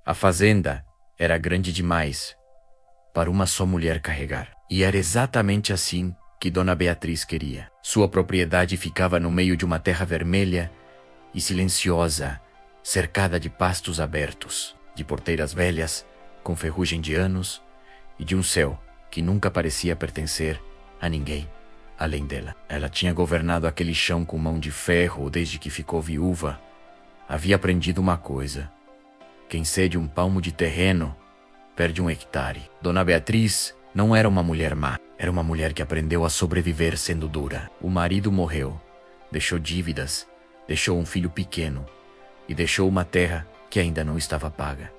A fazenda era grande demais para uma só mulher carregar. E era exatamente assim que Dona Beatriz queria. Sua propriedade ficava no meio de uma terra vermelha e silenciosa, cercada de pastos abertos, de porteiras velhas, com ferrugem de anos, e de um céu que nunca parecia pertencer a ninguém além dela. Ela tinha governado aquele chão com mão de ferro desde que ficou viúva. Havia aprendido uma coisa: quem cede um palmo de terreno perde 1 hectare. Dona Beatriz não era uma mulher má, era uma mulher que aprendeu a sobreviver sendo dura. O marido morreu, deixou dívidas, deixou um filho pequeno e deixou uma terra que ainda não estava paga.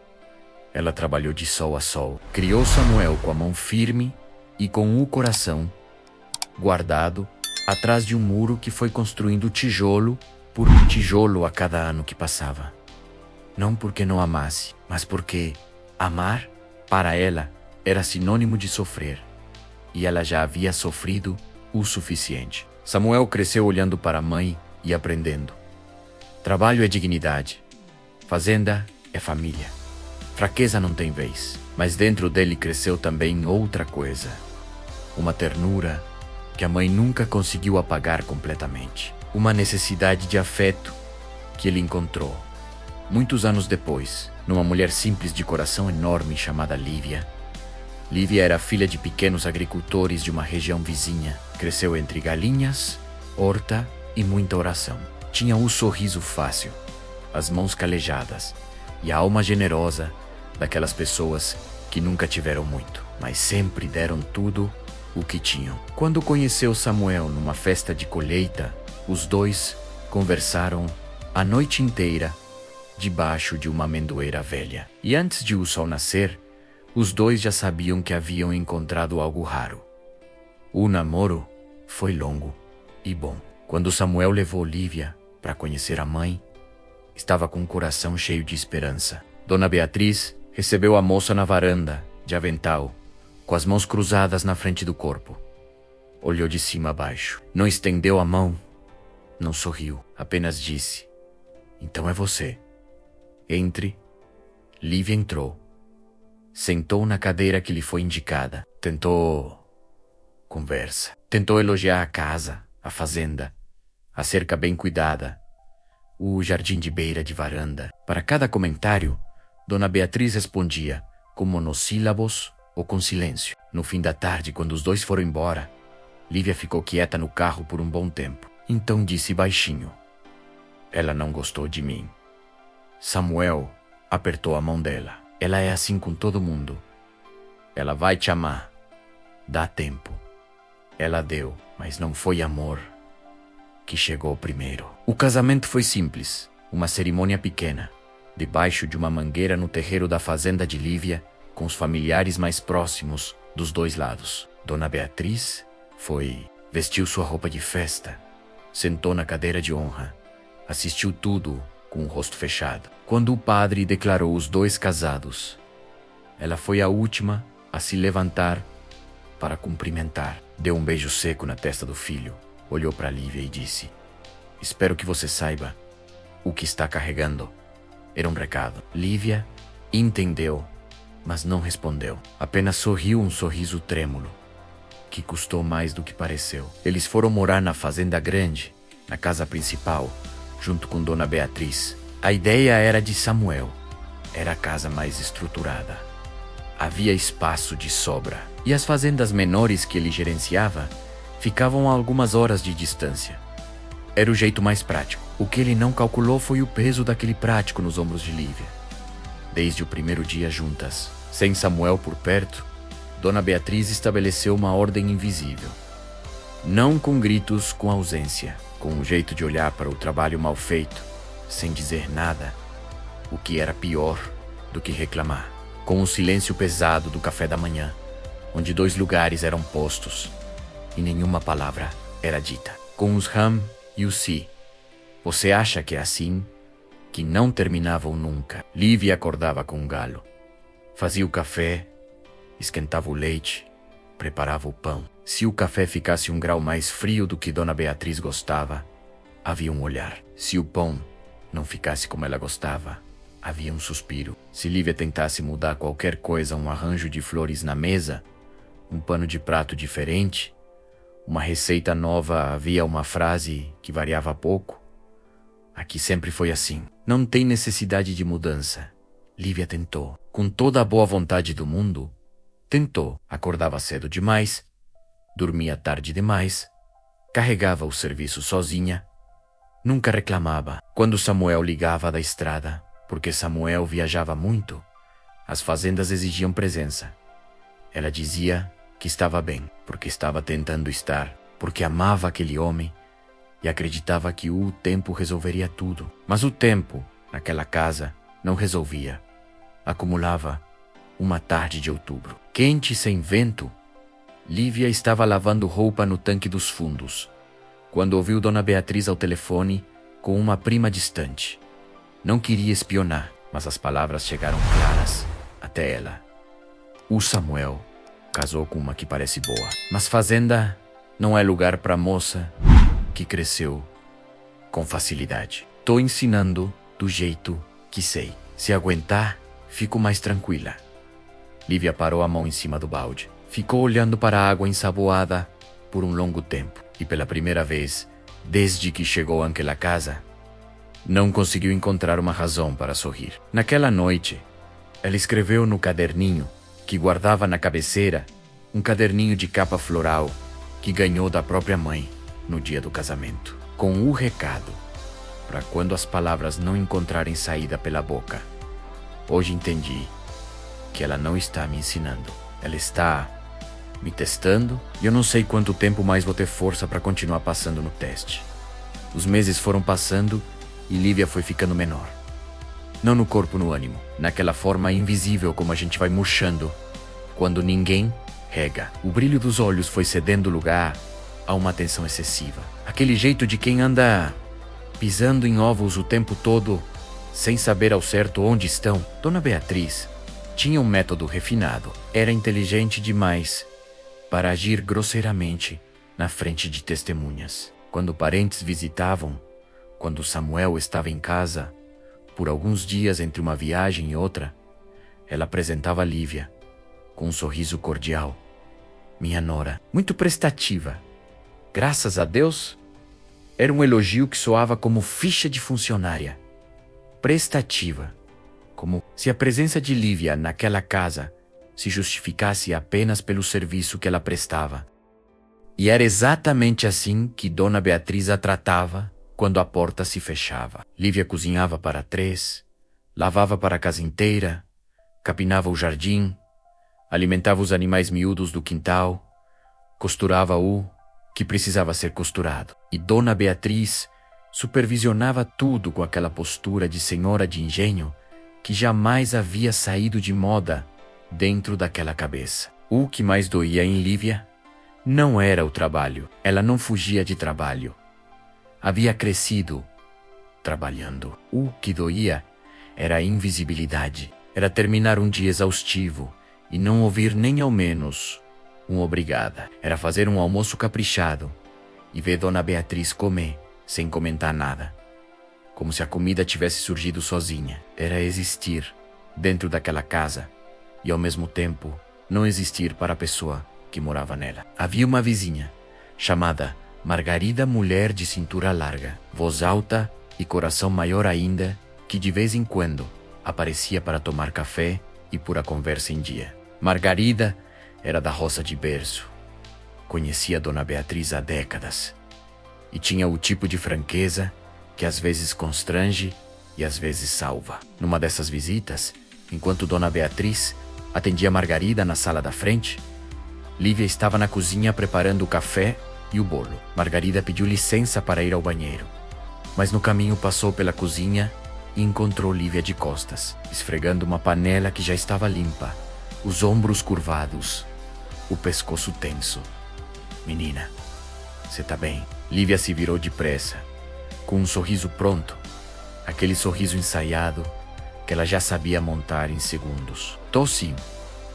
Ela trabalhou de sol a sol, criou Samuel com a mão firme e com o coração guardado atrás de um muro que foi construindo tijolo por tijolo a cada ano que passava. Não porque não amasse, mas porque amar, para ela, era sinônimo de sofrer, e ela já havia sofrido o suficiente. Samuel cresceu olhando para a mãe e aprendendo. Trabalho é dignidade, fazenda é família. Fraqueza não tem vez, mas dentro dele cresceu também outra coisa, uma ternura que a mãe nunca conseguiu apagar completamente, uma necessidade de afeto que ele encontrou muitos anos depois, numa mulher simples de coração enorme chamada Lívia. Lívia era filha de pequenos agricultores de uma região vizinha. Cresceu entre galinhas, horta e muita oração. Tinha o sorriso fácil, as mãos calejadas e a alma generosa daquelas pessoas que nunca tiveram muito, mas sempre deram tudo o que tinham. Quando conheceu Samuel numa festa de colheita, os dois conversaram a noite inteira debaixo de uma amendoeira velha. E antes de o sol nascer, os dois já sabiam que haviam encontrado algo raro. O namoro foi longo e bom. Quando Samuel levou Lívia para conhecer a mãe, estava com o coração cheio de esperança. Dona Beatriz recebeu a moça na varanda, de avental, com as mãos cruzadas na frente do corpo. Olhou de cima a baixo. Não estendeu a mão, não sorriu, apenas disse: "Então é você." Entre. Lívia entrou. Sentou na cadeira que lhe foi indicada. Tentou conversa. Tentou elogiar a casa, a fazenda, a cerca bem cuidada, o jardim de beira de varanda. Para cada comentário, Dona Beatriz respondia com monossílabos ou com silêncio. No fim da tarde, quando os dois foram embora, Lívia ficou quieta no carro por um bom tempo. Então disse baixinho: "Ela não gostou de mim." Samuel apertou a mão dela. "Ela é assim com todo mundo. Ela vai te amar. Dá tempo." Ela deu, mas não foi amor que chegou primeiro. O casamento foi simples, uma cerimônia pequena, debaixo de uma mangueira no terreiro da fazenda de Lívia, com os familiares mais próximos dos dois lados. Dona Beatriz vestiu sua roupa de festa, sentou na cadeira de honra, assistiu tudo com o rosto fechado. Quando o padre declarou os dois casados, ela foi a última a se levantar para cumprimentar. Deu um beijo seco na testa do filho, olhou para Lívia e disse: "Espero que você saiba o que está carregando." Era um recado. Lívia entendeu, mas não respondeu. Apenas sorriu um sorriso trêmulo, que custou mais do que pareceu. Eles foram morar na fazenda grande, na casa principal, junto com Dona Beatriz. A ideia era de Samuel. Era a casa mais estruturada. Havia espaço de sobra. E as fazendas menores que ele gerenciava ficavam a algumas horas de distância. Era o jeito mais prático. O que ele não calculou foi o peso daquele prático nos ombros de Lívia. Desde o primeiro dia juntas, sem Samuel por perto, Dona Beatriz estabeleceu uma ordem invisível. Não com gritos, com ausência, com um jeito de olhar para o trabalho mal feito, sem dizer nada, o que era pior do que reclamar. Com o silêncio pesado do café da manhã, onde 2 lugares eram postos e nenhuma palavra era dita. Com os e o si. Você acha que é assim? Que não terminavam nunca. Lívia acordava com um galo. Fazia o café, esquentava o leite, preparava o pão. Se o café ficasse um grau mais frio do que Dona Beatriz gostava, havia um olhar. Se o pão não ficasse como ela gostava, Havia um suspiro. Se Lívia tentasse mudar qualquer coisa, um arranjo de flores na mesa, um pano de prato diferente, uma receita nova, havia uma frase que variava pouco. Aqui sempre foi assim. Não tem necessidade de mudança. Lívia tentou. Com toda a boa vontade do mundo, tentou. Acordava cedo demais, dormia tarde demais, carregava o serviço sozinha, nunca reclamava. Quando Samuel ligava da estrada, porque Samuel viajava muito, as fazendas exigiam presença. Ela dizia que estava bem, porque estava tentando estar, porque amava aquele homem e acreditava que o tempo resolveria tudo. Mas o tempo, naquela casa, não resolvia. Acumulava uma tarde de outubro. Quente, sem vento, Lívia estava lavando roupa no tanque dos fundos, quando ouviu Dona Beatriz ao telefone com uma prima distante. Não queria espionar, mas as palavras chegaram claras até ela. O Samuel casou com uma que parece boa, mas fazenda não é lugar para moça que cresceu com facilidade. Tô ensinando do jeito que sei. Se aguentar, fico mais tranquila. Lívia parou a mão em cima do balde. Ficou olhando para a água ensaboada por um longo tempo. E pela primeira vez, desde que chegou àquela casa, não conseguiu encontrar uma razão para sorrir. Naquela noite, ela escreveu no caderninho que guardava na cabeceira, um caderninho de capa floral que ganhou da própria mãe no dia do casamento, com o recado para quando as palavras não encontrarem saída pela boca. Hoje entendi que ela não está me ensinando, ela está me testando e eu não sei quanto tempo mais vou ter força para continuar passando no teste. Os meses foram passando e Lívia foi ficando menor. Não no corpo, no ânimo, naquela forma invisível como a gente vai murchando quando ninguém rega. O brilho dos olhos foi cedendo lugar a uma atenção excessiva. Aquele jeito de quem anda pisando em ovos o tempo todo, sem saber ao certo onde estão. Dona Beatriz tinha um método refinado. Era inteligente demais para agir grosseiramente na frente de testemunhas. Quando parentes visitavam, quando Samuel estava em casa, por alguns dias entre uma viagem e outra, ela apresentava Lívia com um sorriso cordial. Minha nora, muito prestativa. Graças a Deus, era um elogio que soava como ficha de funcionária. Prestativa, como se a presença de Lívia naquela casa se justificasse apenas pelo serviço que ela prestava. E era exatamente assim que Dona Beatriz a tratava quando a porta se fechava. Lívia cozinhava para 3, lavava para a casa inteira, capinava o jardim, alimentava os animais miúdos do quintal, costurava o que precisava ser costurado. E Dona Beatriz supervisionava tudo com aquela postura de senhora de engenho que jamais havia saído de moda dentro daquela cabeça. O que mais doía em Lívia não era o trabalho. Ela não fugia de trabalho. Havia crescido trabalhando. O que doía era a invisibilidade. Era terminar um dia exaustivo e não ouvir nem ao menos um obrigada. Era fazer um almoço caprichado e ver Dona Beatriz comer sem comentar nada, como se a comida tivesse surgido sozinha. Era existir dentro daquela casa e, ao mesmo tempo, não existir para a pessoa que morava nela. Havia uma vizinha, chamada Margarida, mulher de cintura larga, voz alta e coração maior ainda, que de vez em quando aparecia para tomar café e pôr a conversa em dia. Margarida era da roça de berço. Conhecia Dona Beatriz há décadas e tinha o tipo de franqueza que às vezes constrange e às vezes salva. Numa dessas visitas, enquanto Dona Beatriz atendia Margarida na sala da frente, Lívia estava na cozinha preparando o café e o bolo. Margarida pediu licença para ir ao banheiro, mas no caminho passou pela cozinha e encontrou Lívia de costas, esfregando uma panela que já estava limpa, os ombros curvados, o pescoço tenso. Menina, você tá bem? Lívia se virou depressa, com um sorriso pronto, aquele sorriso ensaiado que ela já sabia montar em segundos. Tô sim,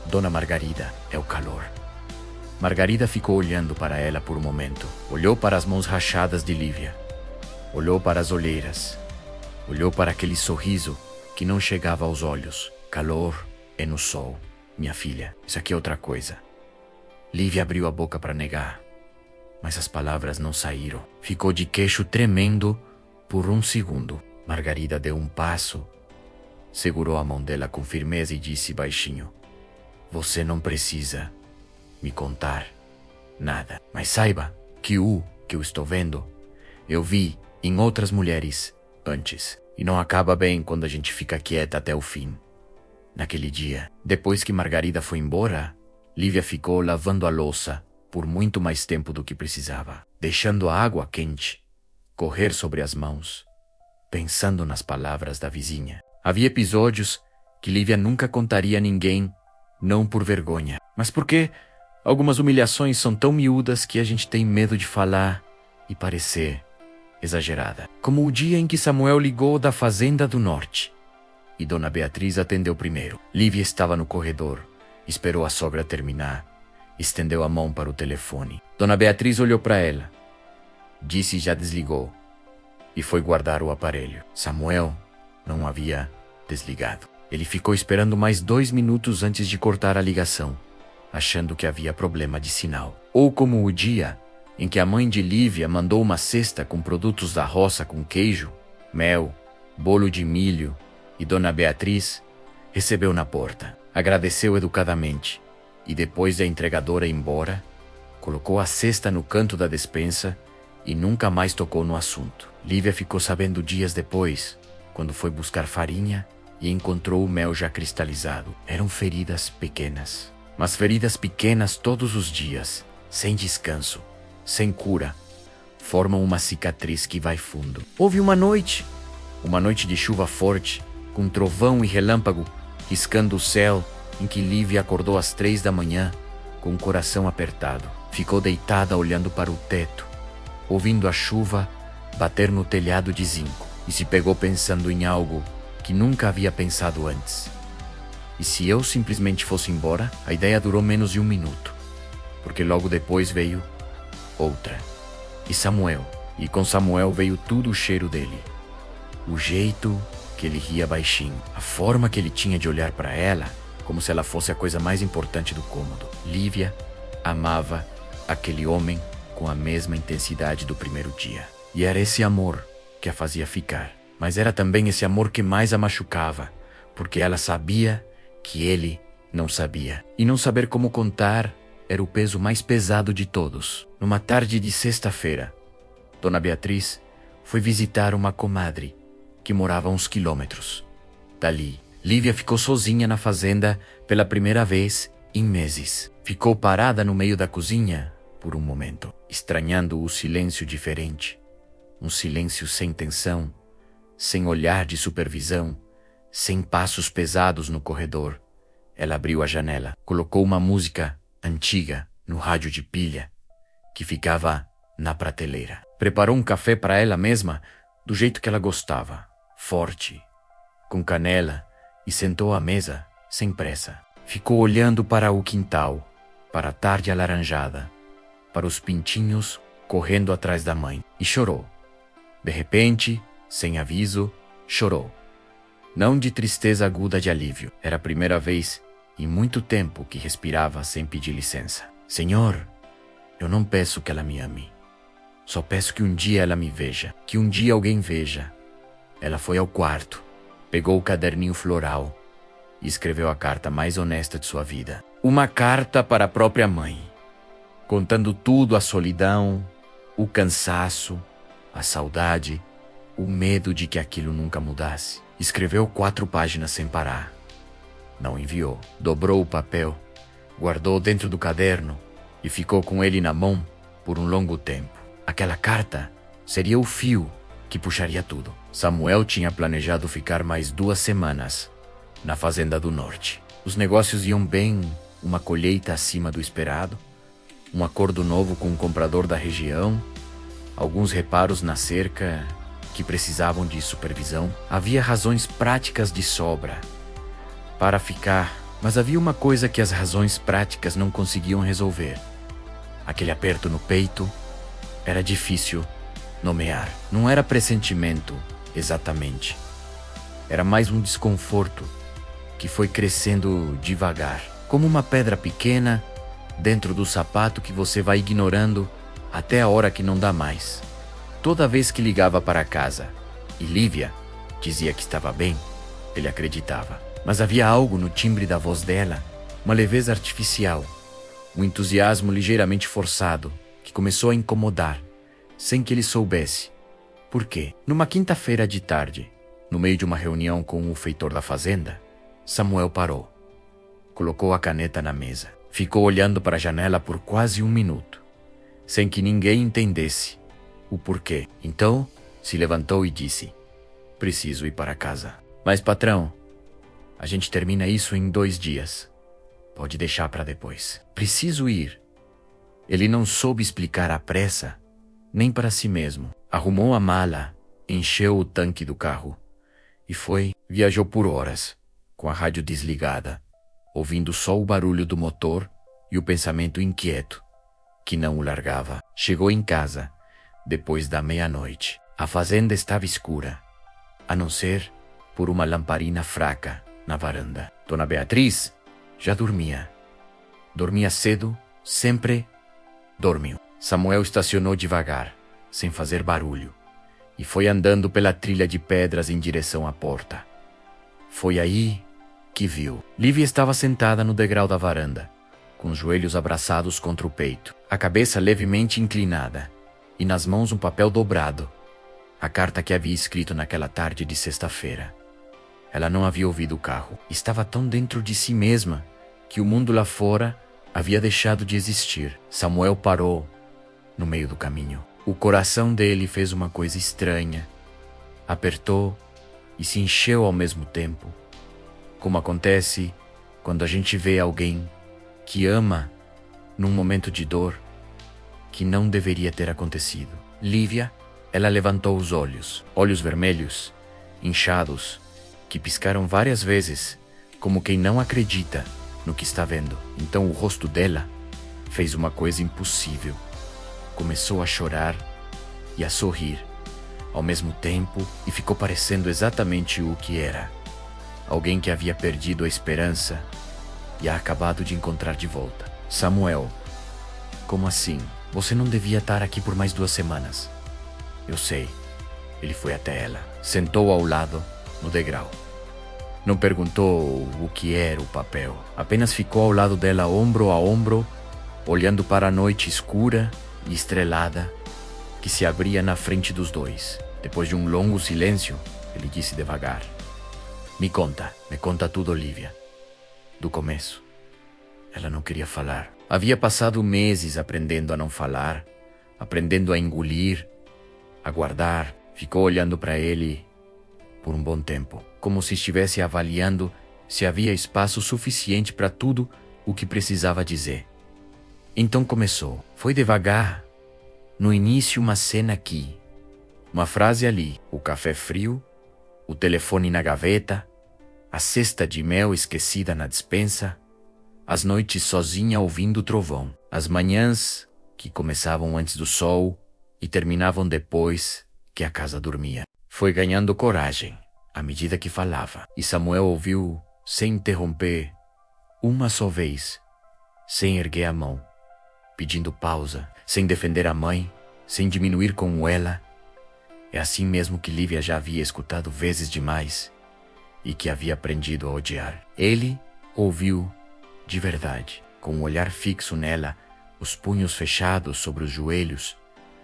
Dona Margarida, é o calor. Margarida ficou olhando para ela por um momento. Olhou para as mãos rachadas de Lívia. Olhou para as olheiras. Olhou para aquele sorriso que não chegava aos olhos. Calor é no sol, minha filha. Isso aqui é outra coisa. Lívia abriu a boca para negar, mas as palavras não saíram. Ficou de queixo tremendo por um segundo. Margarida deu um passo, segurou a mão dela com firmeza e disse baixinho: "Você não precisa me contar nada, mas saiba que o que eu estou vendo, eu vi em outras mulheres antes. E não acaba bem quando a gente fica quieta até o fim." Naquele dia, depois que Margarida foi embora, Lívia ficou lavando a louça por muito mais tempo do que precisava, deixando a água quente correr sobre as mãos, pensando nas palavras da vizinha. Havia episódios que Lívia nunca contaria a ninguém, não por vergonha, mas porque algumas humilhações são tão miúdas que a gente tem medo de falar e parecer exagerada. Como o dia em que Samuel ligou da fazenda do norte e Dona Beatriz atendeu primeiro. Lívia estava no corredor, esperou a sogra terminar, estendeu a mão para o telefone. Dona Beatriz olhou para ela, disse já desligou e foi guardar o aparelho. Samuel não havia desligado. Ele ficou esperando mais 2 minutos antes de cortar a ligação, achando que havia problema de sinal. Ou como o dia em que a mãe de Lívia mandou uma cesta com produtos da roça com queijo, mel, bolo de milho, e Dona Beatriz recebeu na porta. Agradeceu educadamente e depois da entregadora ir embora, colocou a cesta no canto da despensa e nunca mais tocou no assunto. Lívia ficou sabendo dias depois, quando foi buscar farinha e encontrou o mel já cristalizado. Eram feridas pequenas, mas feridas pequenas todos os dias, sem descanso, sem cura, formam uma cicatriz que vai fundo. Houve uma noite de chuva forte, com trovão e relâmpago riscando o céu, em que Lívia acordou às 3 da manhã, com o coração apertado. Ficou deitada olhando para o teto, ouvindo a chuva bater no telhado de zinco, e se pegou pensando em algo que nunca havia pensado antes. E se eu simplesmente fosse embora? A ideia durou menos de 1 minuto, porque logo depois veio outra. E com Samuel veio tudo o cheiro dele. O jeito que ele ria baixinho, a forma que ele tinha de olhar para ela, como se ela fosse a coisa mais importante do cômodo. Lívia amava aquele homem com a mesma intensidade do primeiro dia. E era esse amor que a fazia ficar. Mas era também esse amor que mais a machucava, porque ela sabia que ele não sabia. E não saber como contar era o peso mais pesado de todos. Numa tarde de sexta-feira, Dona Beatriz foi visitar uma comadre que morava a uns quilômetros dali. Lívia ficou sozinha na fazenda pela primeira vez em meses. Ficou parada no meio da cozinha por um momento, estranhando o silêncio diferente. Um silêncio sem tensão, sem olhar de supervisão, sem passos pesados no corredor. Ela abriu a janela, colocou uma música antiga no rádio de pilha que ficava na prateleira. Preparou um café para ela mesma do jeito que ela gostava, forte, com canela, e sentou à mesa sem pressa. Ficou olhando para o quintal, para a tarde alaranjada, para os pintinhos correndo atrás da mãe, e chorou. De repente, sem aviso, chorou. Não de tristeza aguda, de alívio. Era a primeira vez em muito tempo que respirava sem pedir licença. Senhor, eu não peço que ela me ame. Só peço que um dia ela me veja, que um dia alguém veja. Ela foi ao quarto, pegou o caderninho floral e escreveu a carta mais honesta de sua vida. Uma carta para a própria mãe, contando tudo: a solidão, o cansaço, a saudade, o medo de que aquilo nunca mudasse. Escreveu 4 páginas sem parar. Não enviou. Dobrou o papel, guardou dentro do caderno e ficou com ele na mão por um longo tempo. Aquela carta seria o fio que puxaria tudo. Samuel tinha planejado ficar mais 2 semanas na fazenda do norte. Os negócios iam bem, uma colheita acima do esperado, um acordo novo com um comprador da região, alguns reparos na cerca que precisavam de supervisão. Havia razões práticas de sobra para ficar, mas havia uma coisa que as razões práticas não conseguiam resolver. Aquele aperto no peito era difícil nomear. Não era pressentimento, exatamente. Era mais um desconforto que foi crescendo devagar, como uma pedra pequena dentro do sapato que você vai ignorando até a hora que não dá mais. Toda vez que ligava para casa e Lívia dizia que estava bem, ele acreditava. Mas havia algo no timbre da voz dela, uma leveza artificial, um entusiasmo ligeiramente forçado, que começou a incomodar, sem que ele soubesse. Por quê? Numa quinta-feira de tarde, no meio de uma reunião com o feitor da fazenda, Samuel parou. Colocou a caneta na mesa. Ficou olhando para a janela por quase 1 minuto, sem que ninguém entendesse o porquê. Então, se levantou e disse: "Preciso ir para casa." "Mas, patrão, a gente termina isso em 2 dias. Pode deixar para depois." "Preciso ir." Ele não soube explicar à pressa, nem para si mesmo. Arrumou a mala, encheu o tanque do carro e viajou por horas, com a rádio desligada, ouvindo só o barulho do motor e o pensamento inquieto, que não o largava. Chegou em casa, depois da meia-noite. A fazenda estava escura, a não ser por uma lamparina fraca na varanda. Dona Beatriz já dormia. Dormia cedo, sempre dormiu. Samuel estacionou devagar, sem fazer barulho, e foi andando pela trilha de pedras em direção à porta. Foi aí que viu. Lívia estava sentada no degrau da varanda, com os joelhos abraçados contra o peito, a cabeça levemente inclinada, e nas mãos um papel dobrado, a carta que havia escrito naquela tarde de sexta-feira. Ela não havia ouvido o carro. Estava tão dentro de si mesma que o mundo lá fora havia deixado de existir. Samuel parou no meio do caminho. O coração dele fez uma coisa estranha. Apertou e se encheu ao mesmo tempo, como acontece quando a gente vê alguém que ama num momento de dor que não deveria ter acontecido. Lívia, ela levantou os olhos vermelhos, inchados, que piscaram várias vezes, como quem não acredita no que está vendo. Então o rosto dela fez uma coisa impossível. Começou a chorar e a sorrir ao mesmo tempo e ficou parecendo exatamente o que era. Alguém que havia perdido a esperança e a acabado de encontrar de volta. "Samuel, como assim? Você não devia estar aqui por mais 2 semanas." "Eu sei." Ele foi até ela, sentou ao lado, no degrau. Não perguntou o que era o papel. Apenas ficou ao lado dela, ombro a ombro, olhando para a noite escura e estrelada que se abria na frente dos dois. Depois de um longo silêncio, ele disse devagar: me conta tudo, Lívia. Do começo." Ela não queria falar. Havia passado meses aprendendo a não falar, aprendendo a engolir, a guardar. Ficou olhando para ele por um bom tempo, como se estivesse avaliando se havia espaço suficiente para tudo o que precisava dizer. Então começou. Foi devagar. No início, uma cena aqui, uma frase ali, o café frio, o telefone na gaveta, a cesta de mel esquecida na despensa, as noites sozinha ouvindo o trovão, as manhãs que começavam antes do sol e terminavam depois que a casa dormia. Foi ganhando coragem à medida que falava, e Samuel ouviu sem interromper, uma só vez, sem erguer a mão, pedindo pausa, sem defender a mãe, sem diminuir com ela. É assim mesmo que Lívia já havia escutado vezes demais e que havia aprendido a odiar. Ele ouviu de verdade, com um olhar fixo nela, os punhos fechados sobre os joelhos,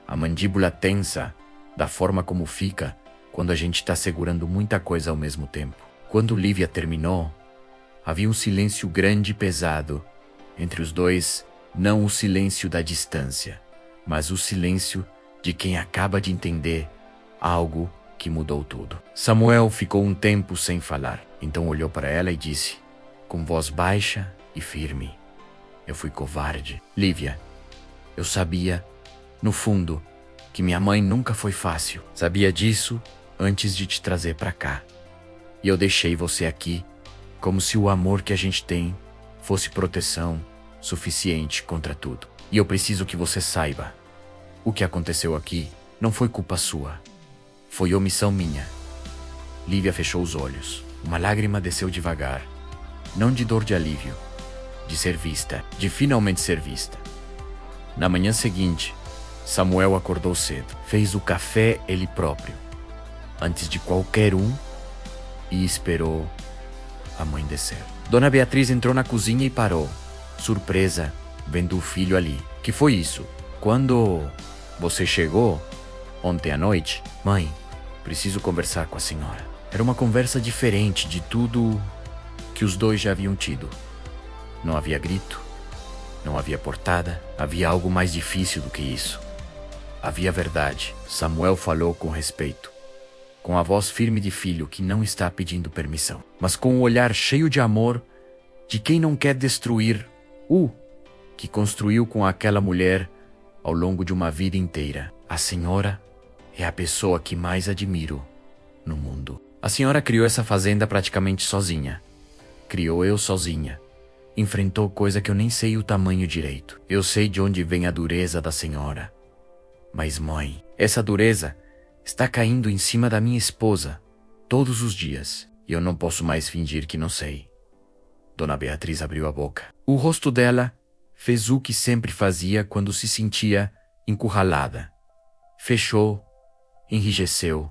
a mandíbula tensa, da forma como fica quando a gente está segurando muita coisa ao mesmo tempo. Quando Lívia terminou, havia um silêncio grande e pesado entre os dois, não o silêncio da distância, mas o silêncio de quem acaba de entender algo que mudou tudo. Samuel ficou um tempo sem falar, então olhou para ela e disse, com voz baixa e firme: eu fui covarde. Lívia, eu sabia, no fundo, que minha mãe nunca foi fácil. Sabia disso antes de te trazer para cá. E eu deixei você aqui como se o amor que a gente tem fosse proteção suficiente contra tudo. E eu preciso que você saiba, o que aconteceu aqui não foi culpa sua. Foi omissão minha. Lívia fechou os olhos. Uma lágrima desceu devagar. Não de dor de alívio, de ser vista, de finalmente ser vista. Na manhã seguinte, Samuel acordou cedo. Fez o café ele próprio, antes de qualquer um, e esperou a mãe descer. Dona Beatriz entrou na cozinha e parou, surpresa, vendo o filho ali. Que foi isso? Quando você chegou ontem à noite? Mãe, preciso conversar com a senhora. Era uma conversa diferente de tudo que os dois já haviam tido. Não havia grito, não havia portada, havia algo mais difícil do que isso. Havia verdade. Samuel falou com respeito, com a voz firme de filho que não está pedindo permissão, mas com o olhar cheio de amor de quem não quer destruir o que construiu com aquela mulher ao longo de uma vida inteira. A senhora é a pessoa que mais admiro no mundo. A senhora criou essa fazenda praticamente sozinha. Criou eu sozinha. Enfrentou coisa que eu nem sei o tamanho direito. Eu sei de onde vem a dureza da senhora. Mas, mãe, essa dureza está caindo em cima da minha esposa todos os dias. E eu não posso mais fingir que não sei. Dona Beatriz abriu a boca. O rosto dela fez o que sempre fazia quando se sentia encurralada. Fechou, enrijeceu,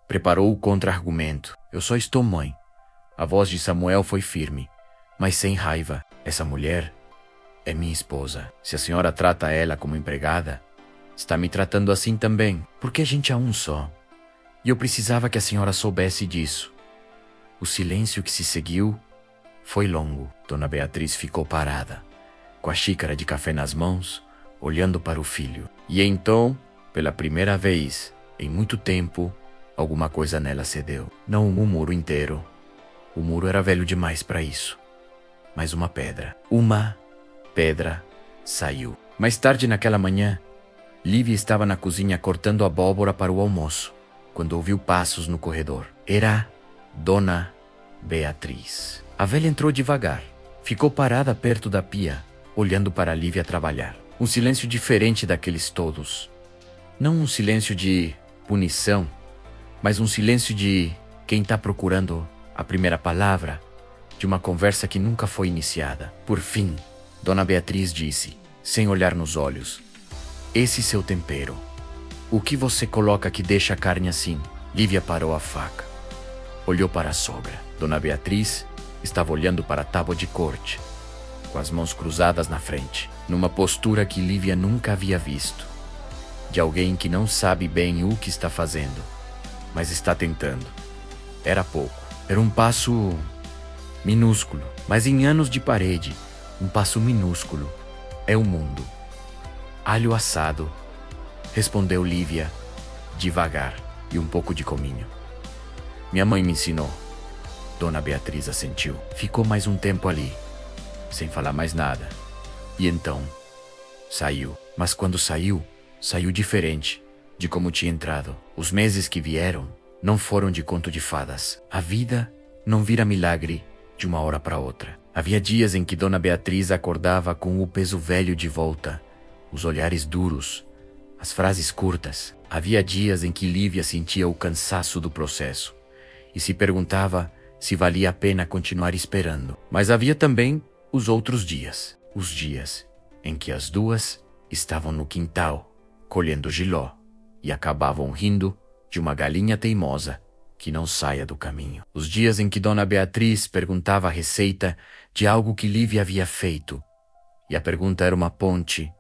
preparou o contra-argumento. Eu só estou mãe. A voz de Samuel foi firme, mas sem raiva. Essa mulher é minha esposa. Se a senhora trata ela como empregada, está me tratando assim também, porque a gente é um só. E eu precisava que a senhora soubesse disso. O silêncio que se seguiu foi longo. Dona Beatriz ficou parada, com a xícara de café nas mãos, olhando para o filho. E então, pela primeira vez em muito tempo, alguma coisa nela cedeu. Não o muro inteiro. O muro era velho demais para isso. Mas uma pedra saiu. Mais tarde naquela manhã, Lívia estava na cozinha cortando abóbora para o almoço, quando ouviu passos no corredor. Era Dona Beatriz. A velha entrou devagar. Ficou parada perto da pia, olhando para Lívia trabalhar. Um silêncio diferente daqueles todos. Não um silêncio de punição, mas um silêncio de quem está procurando a primeira palavra de uma conversa que nunca foi iniciada. Por fim, Dona Beatriz disse, sem olhar nos olhos: esse seu tempero. O que você coloca que deixa a carne assim? Lívia parou a faca. Olhou para a sogra. Dona Beatriz estava olhando para a tábua de corte, com as mãos cruzadas na frente, numa postura que Lívia nunca havia visto. De alguém que não sabe bem o que está fazendo, mas está tentando. Era pouco. Era um passo minúsculo, mas em anos de parede, um passo minúsculo é o mundo. Alho assado, respondeu Lívia, devagar, e um pouco de cominho. Minha mãe me ensinou. Dona Beatriz assentiu. Ficou mais um tempo ali, sem falar mais nada. E então, saiu. Mas quando saiu, saiu diferente de como tinha entrado. Os meses que vieram não foram de conto de fadas. A vida não vira milagre de uma hora para outra. Havia dias em que Dona Beatriz acordava com o peso velho de volta, os olhares duros, as frases curtas. Havia dias em que Lívia sentia o cansaço do processo e se perguntava se valia a pena continuar esperando. Mas havia também os outros dias, os dias em que as duas estavam no quintal, colhendo jiló, e acabavam rindo de uma galinha teimosa que não saia do caminho. Os dias em que Dona Beatriz perguntava a receita de algo que Lívia havia feito, e a pergunta era uma ponte,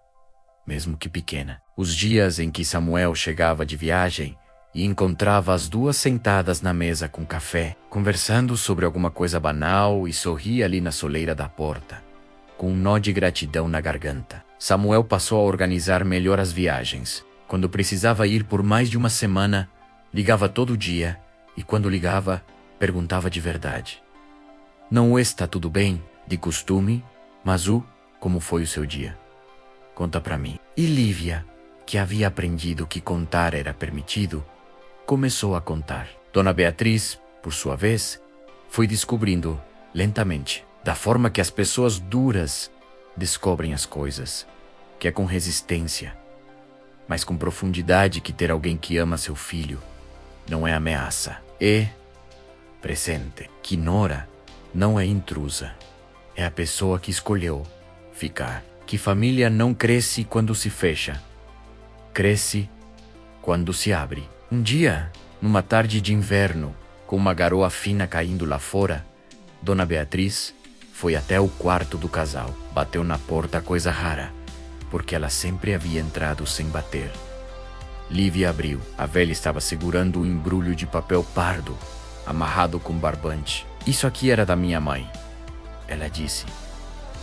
mesmo que pequena. Os dias em que Samuel chegava de viagem e encontrava as duas sentadas na mesa com café, conversando sobre alguma coisa banal, e sorria ali na soleira da porta, com um nó de gratidão na garganta. Samuel passou a organizar melhor as viagens. Quando precisava ir por mais de uma semana, ligava todo dia, e quando ligava, perguntava de verdade. Não está tudo bem, de costume, mas como foi o seu dia? Conta pra mim. E Lívia, que havia aprendido que contar era permitido, começou a contar. Dona Beatriz, por sua vez, foi descobrindo, lentamente, da forma que as pessoas duras descobrem as coisas, que é com resistência, mas com profundidade, que ter alguém que ama seu filho não é ameaça. E presente. Que nora não é intrusa. É a pessoa que escolheu ficar. Que família não cresce quando se fecha. Cresce quando se abre. Um dia, numa tarde de inverno, com uma garoa fina caindo lá fora, Dona Beatriz foi até o quarto do casal. Bateu na porta, coisa rara, porque ela sempre havia entrado sem bater. Lívia abriu. A velha estava segurando um embrulho de papel pardo, amarrado com barbante. Isso aqui era da minha mãe, ela disse,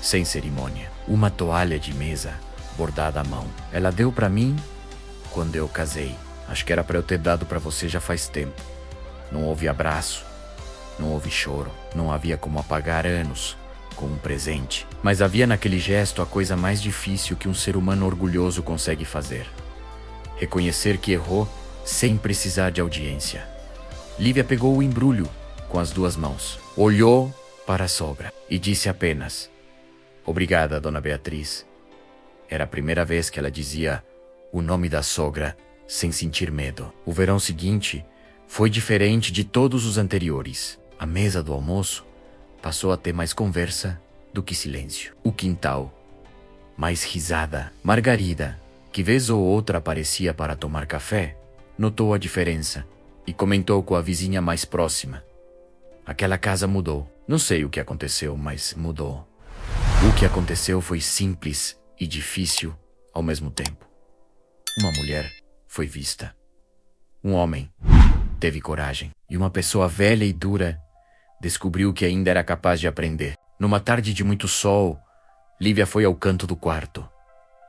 sem cerimônia. Uma toalha de mesa, bordada à mão. Ela deu para mim quando eu casei. Acho que era para eu ter dado para você já faz tempo. Não houve abraço, não houve choro, não havia como apagar anos com um presente. Mas havia naquele gesto a coisa mais difícil que um ser humano orgulhoso consegue fazer. Reconhecer que errou sem precisar de audiência. Lívia pegou o embrulho com as duas mãos, olhou para a sogra e disse apenas: "Obrigada, Dona Beatriz." Era a primeira vez que ela dizia o nome da sogra sem sentir medo. O verão seguinte foi diferente de todos os anteriores. A mesa do almoço passou a ter mais conversa do que silêncio. O quintal, mais risada. Margarida, que vez ou outra aparecia para tomar café, notou a diferença e comentou com a vizinha mais próxima: "Aquela casa mudou." Não sei o que aconteceu, mas mudou. O que aconteceu foi simples e difícil ao mesmo tempo. Uma mulher foi vista. Um homem teve coragem. E uma pessoa velha e dura descobriu que ainda era capaz de aprender. Numa tarde de muito sol, Lívia foi ao canto do quarto.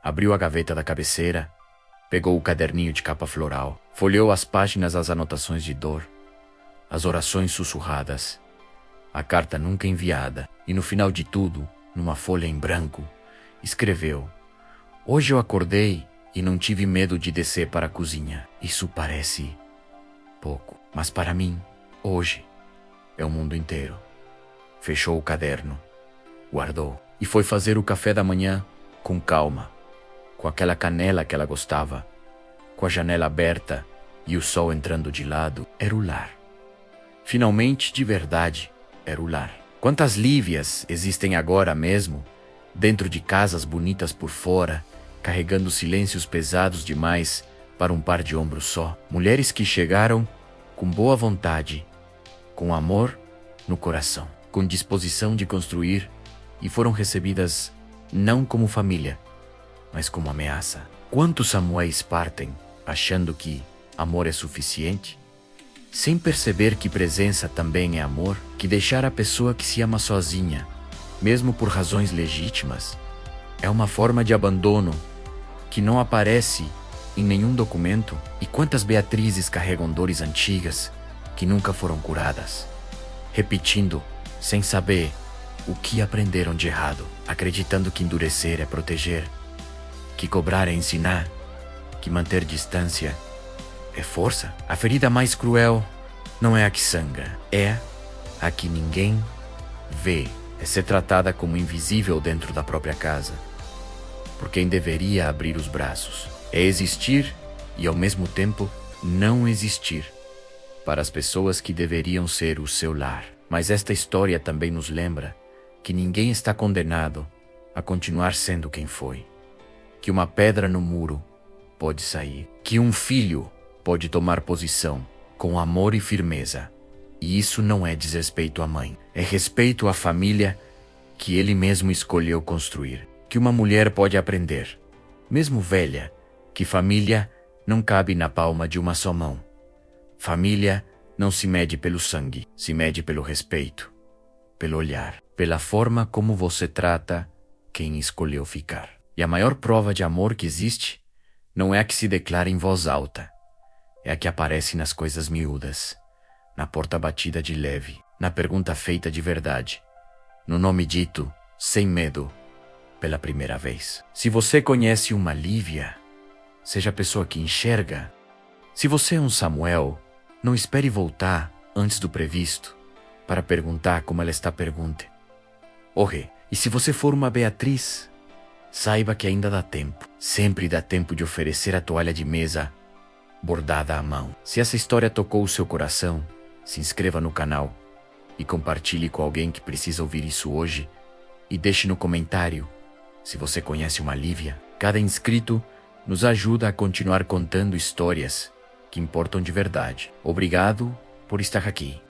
Abriu a gaveta da cabeceira, pegou o caderninho de capa floral, folheou as páginas, as anotações de dor, as orações sussurradas, a carta nunca enviada, e no final de tudo, numa folha em branco, escreveu: "Hoje eu acordei e não tive medo de descer para a cozinha." Isso parece pouco, mas para mim, hoje, é o mundo inteiro. Fechou o caderno, guardou e foi fazer o café da manhã com calma, com aquela canela que ela gostava, com a janela aberta e o sol entrando de lado. Era o lar. Finalmente, de verdade, era o lar. Quantas Lívias existem agora mesmo, dentro de casas bonitas por fora, carregando silêncios pesados demais para um par de ombros só? Mulheres que chegaram com boa vontade, com amor no coração, com disposição de construir, e foram recebidas não como família, mas como ameaça. Quantos Samuéis partem achando que amor é suficiente, sem perceber que presença também é amor, que deixar a pessoa que se ama sozinha, mesmo por razões legítimas, é uma forma de abandono que não aparece em nenhum documento? E quantas Beatrizes carregam dores antigas que nunca foram curadas, repetindo sem saber o que aprenderam de errado, acreditando que endurecer é proteger, que cobrar é ensinar, que manter distância é força? A ferida mais cruel não é a que sangra, é a que ninguém vê. É ser tratada como invisível dentro da própria casa, por quem deveria abrir os braços. É existir e, ao mesmo tempo, não existir para as pessoas que deveriam ser o seu lar. Mas esta história também nos lembra que ninguém está condenado a continuar sendo quem foi. Que uma pedra no muro pode sair. Que um filho pode tomar posição com amor e firmeza. E isso não é desrespeito à mãe. É respeito à família que ele mesmo escolheu construir. Que uma mulher pode aprender, mesmo velha, que família não cabe na palma de uma só mão. Família não se mede pelo sangue, se mede pelo respeito, pelo olhar, pela forma como você trata quem escolheu ficar. E a maior prova de amor que existe não é a que se declara em voz alta, é a que aparece nas coisas miúdas, na porta batida de leve, na pergunta feita de verdade, no nome dito sem medo pela primeira vez. Se você conhece uma Lívia, seja a pessoa que enxerga. Se você é um Samuel, não espere voltar antes do previsto para perguntar como ela está. Pergunte: "Orre." E se você for uma Beatriz, saiba que ainda dá tempo. Sempre dá tempo de oferecer a toalha de mesa bordada à mão. Se essa história tocou o seu coração, se inscreva no canal e compartilhe com alguém que precisa ouvir isso hoje. E deixe no comentário se você conhece uma Lívia. Cada inscrito nos ajuda a continuar contando histórias que importam de verdade. Obrigado por estar aqui.